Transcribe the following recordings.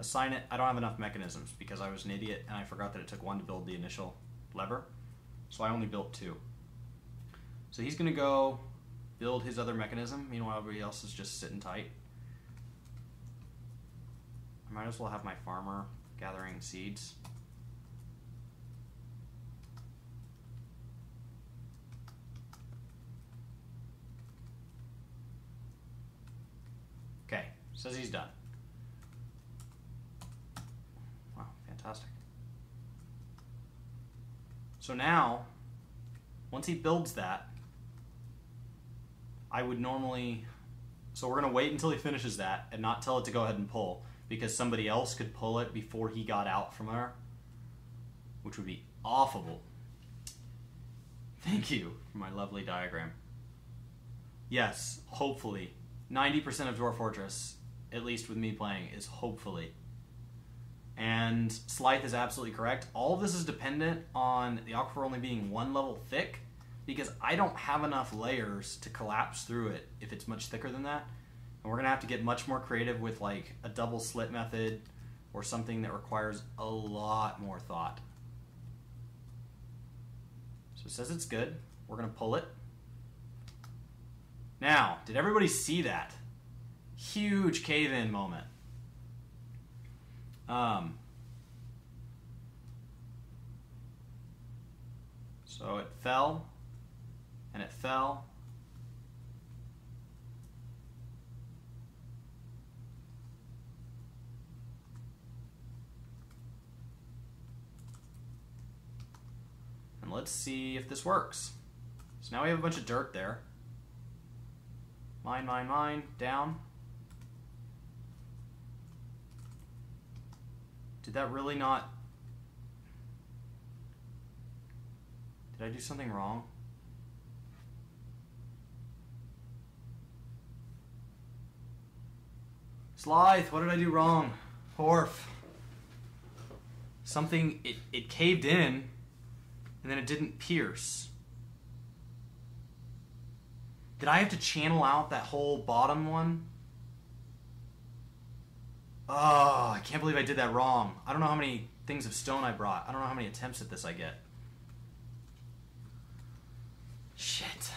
Assign it. I don't have enough mechanisms because I was an idiot and I forgot that it took 1 to build the initial lever. So I only built 2. So he's going to go build his other mechanism. Meanwhile, everybody else is just sitting tight. I might as well have my farmer gathering seeds. Okay, says he's done. Wow, fantastic. So now, once he builds that, I would normally... So we're going to wait until he finishes that and not tell it to go ahead and pull, because somebody else could pull it before he got out from there, which would be awful. Thank you for my lovely diagram. Yes, hopefully. 90% of Dwarf Fortress, at least with me playing, is hopefully. And Slythe is absolutely correct. All of this is dependent on the Aquifer only being 1 level thick, because I don't have enough layers to collapse through it if it's much thicker than that. And we're going to have to get much more creative with like a double slit method or something that requires a lot more thought. So it says it's good. We're going to pull it. Now, did everybody see that? Huge cave-in moment. So it fell, and it fell. And let's see if this works. So now we have a bunch of dirt there. Mine, mine, mine, down. Did that really not... Did I do something wrong? Slythe, what did I do wrong? Dwarf. Something, it caved in, and then it didn't pierce. Did I have to channel out that whole bottom one? Oh, I can't believe I did that wrong. I don't know how many things of stone I brought. I don't know how many attempts at this I get. Shit.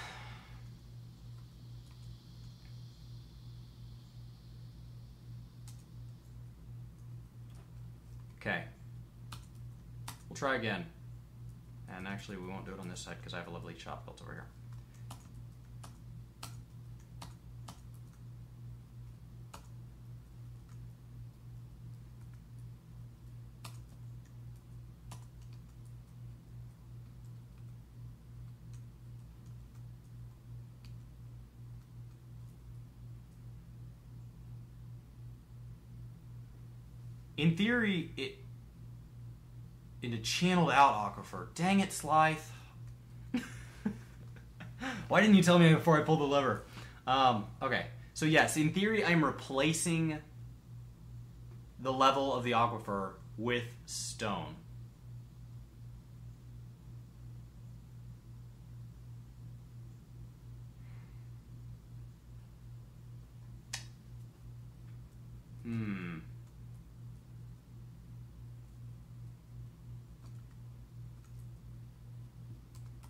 Okay. We'll try again. And actually, we won't do it on this side because I have a lovely chop built over here. In theory, it channeled out Aquifer. Dang it, Slythe. Why didn't you tell me before I pulled the lever? Okay, so yes, in theory, I'm replacing the level of the Aquifer with stone.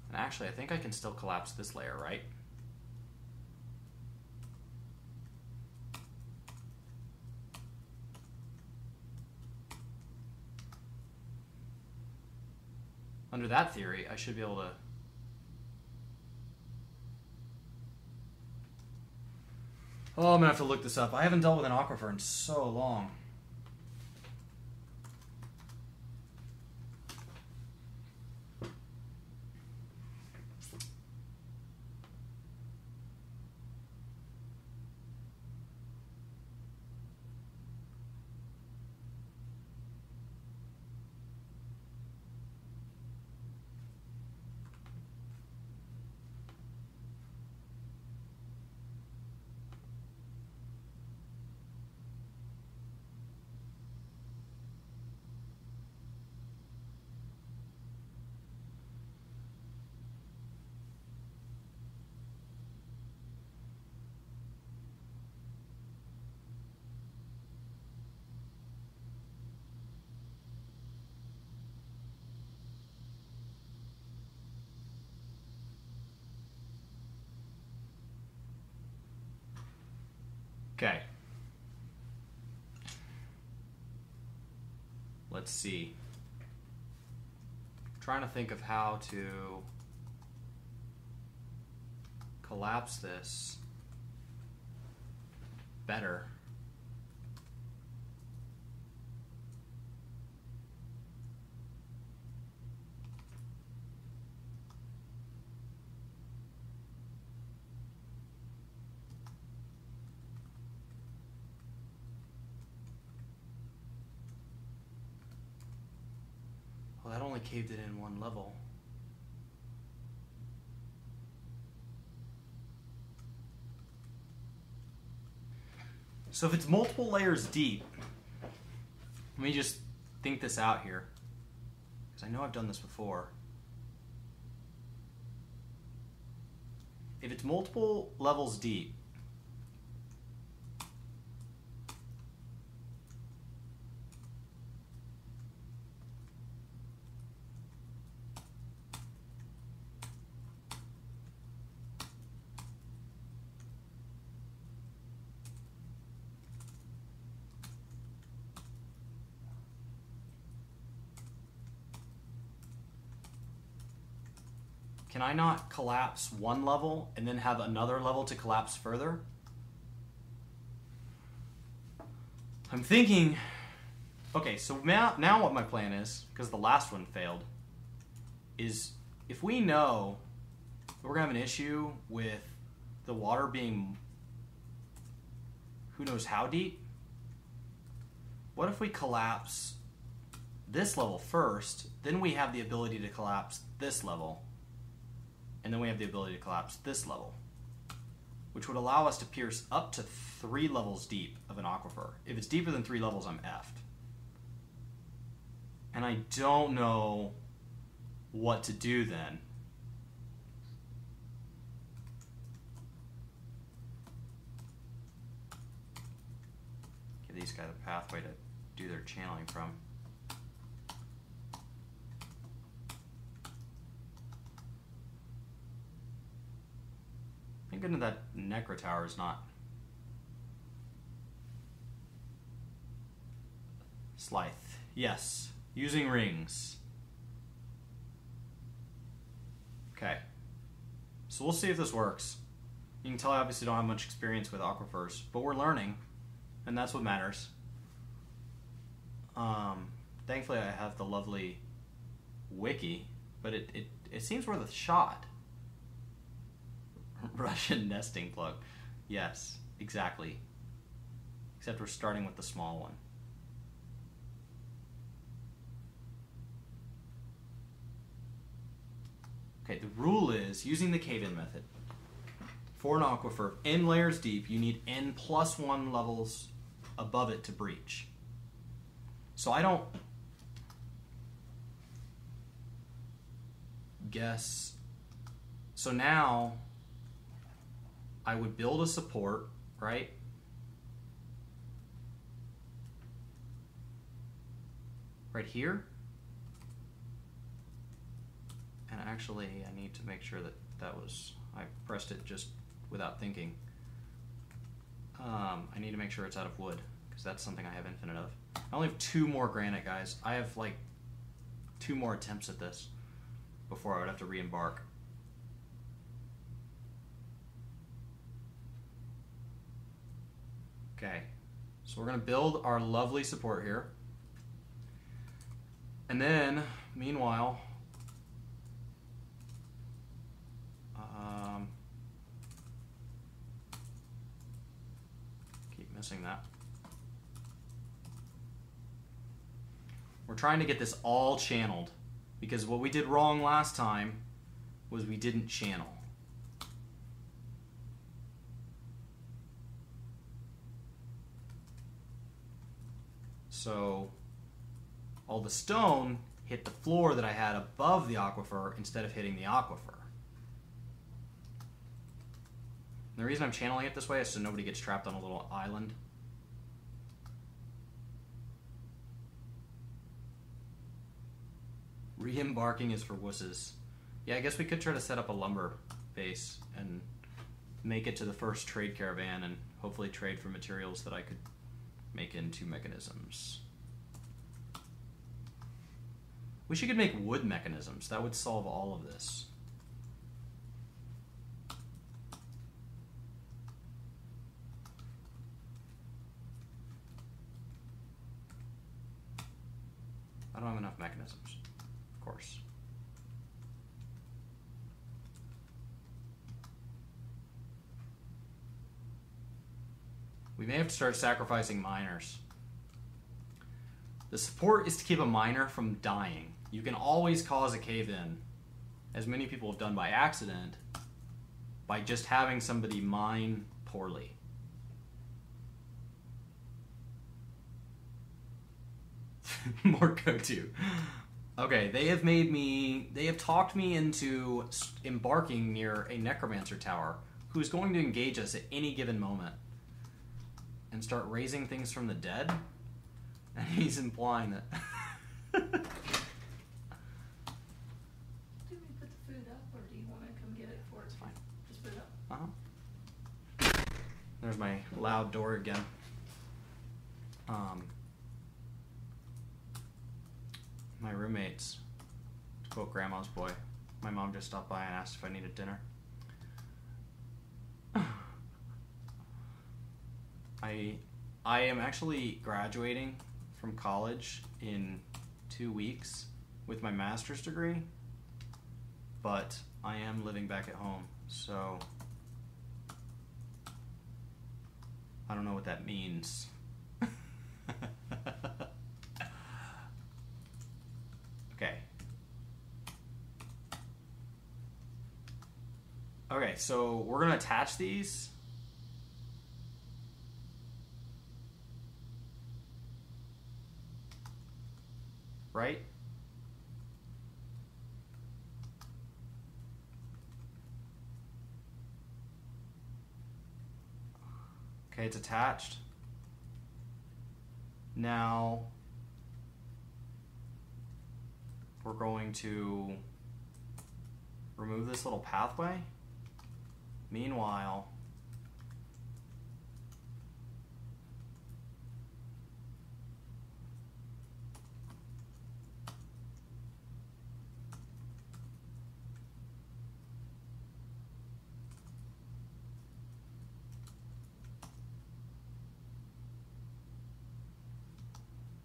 And actually, I think I can still collapse this layer, right? Under that theory, I should be able to... Oh, I'm gonna have to look this up. I haven't dealt with an Aquifer in so long. Okay. Let's see. I'm trying to think of how to collapse this better. Well, that only caved it in one level. So if it's multiple layers deep, let me just think this out here, because I know I've done this before. If it's multiple levels deep, can I not collapse one level and then have another level to collapse further? I'm thinking, okay, so now what my plan is, because the last one failed, is if we know we're gonna have an issue with the water being who knows how deep, what if we collapse this level first, then we have the ability to collapse this level, and then we have the ability to collapse this level, which would allow us to pierce up to 3 levels deep of an aquifer. If it's deeper than 3 levels, I'm effed. And I don't know what to do then. Give these guys a pathway to do their channeling from. Thank goodness that Necro tower is not. Slythe. Yes. Using rings. Okay. So we'll see if this works. You can tell I obviously don't have much experience with aquifers, but we're learning, and that's what matters. Thankfully I have the lovely wiki, but it seems worth a shot. Russian nesting plug. Yes, exactly. Except we're starting with the small one. Okay, the rule is, using the cave-in method, for an aquifer, n layers deep, you need n plus 1 levels above it to breach. So I don't guess. So now I would build a support, right? Right here. And actually, I need to make sure that I pressed it just without thinking. I need to make sure it's out of wood, because that's something I have infinite of. I only have 2 more granite, guys. I have like 2 more attempts at this before I would have to re-embark. Okay, so we're going to build our lovely support here. And then, meanwhile, keep missing that. We're trying to get this all channeled, because what we did wrong last time was we didn't channel. So all the stone hit the floor that I had above the aquifer instead of hitting the aquifer. And the reason I'm channeling it this way is so nobody gets trapped on a little island. Re-embarking is for wusses. Yeah, I guess we could try to set up a lumber base and make it to the first trade caravan and hopefully trade for materials that I could make into mechanisms. Wish you could make wood mechanisms. That would solve all of this. I don't have enough mechanisms, of course. We may have to start sacrificing miners. The support is to keep a miner from dying. You can always cause a cave-in, as many people have done by accident, by just having somebody mine poorly. More go-to. Okay, they have talked me into embarking near a necromancer tower who is going to engage us at any given moment and start raising things from the dead. And he's implying that. Do we put the food up, or do you want to come get it for us? It's fine. Just put it up. Uh-huh. There's my loud door again. My roommates, to quote Grandma's Boy, my mom just stopped by and asked if I needed dinner. I am actually graduating from college in 2 weeks with my master's degree, but I am living back at home, so I don't know what that means. Okay. Okay, so we're going to attach these. Right? Okay, it's attached. Now we're going to remove this little pathway. Meanwhile,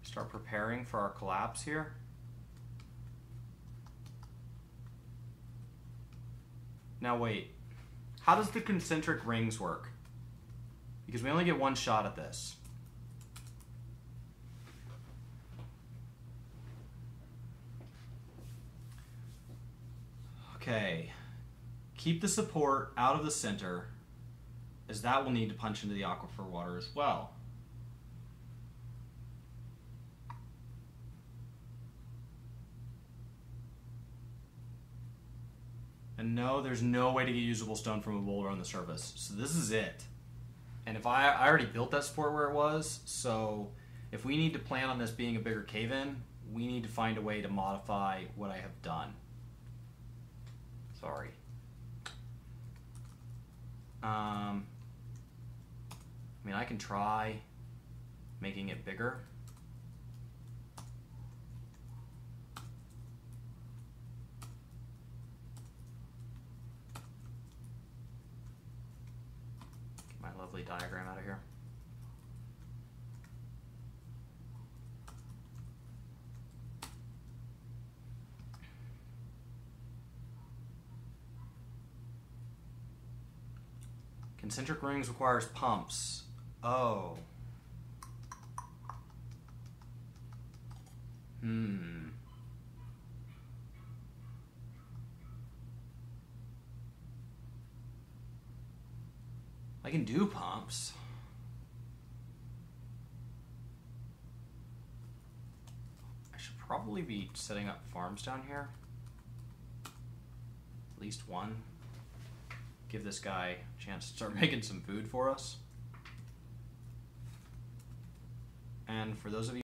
start preparing for our collapse here. Now wait, how does the concentric rings work? Because we only get one shot at this. Okay, keep the support out of the center, as that will need to punch into the aquifer water as well. And no, there's no way to get usable stone from a boulder on the surface. So this is it. And if I already built that support where it was, so if we need to plan on this being a bigger cave-in, we need to find a way to modify what I have done. Sorry. I mean, I can try making it bigger. Get my lovely diagram out of here. Concentric rings requires pumps. Oh. I can do pumps. I should probably be setting up farms down here. At least one. Give this guy a chance to start making some food for us. And for those of you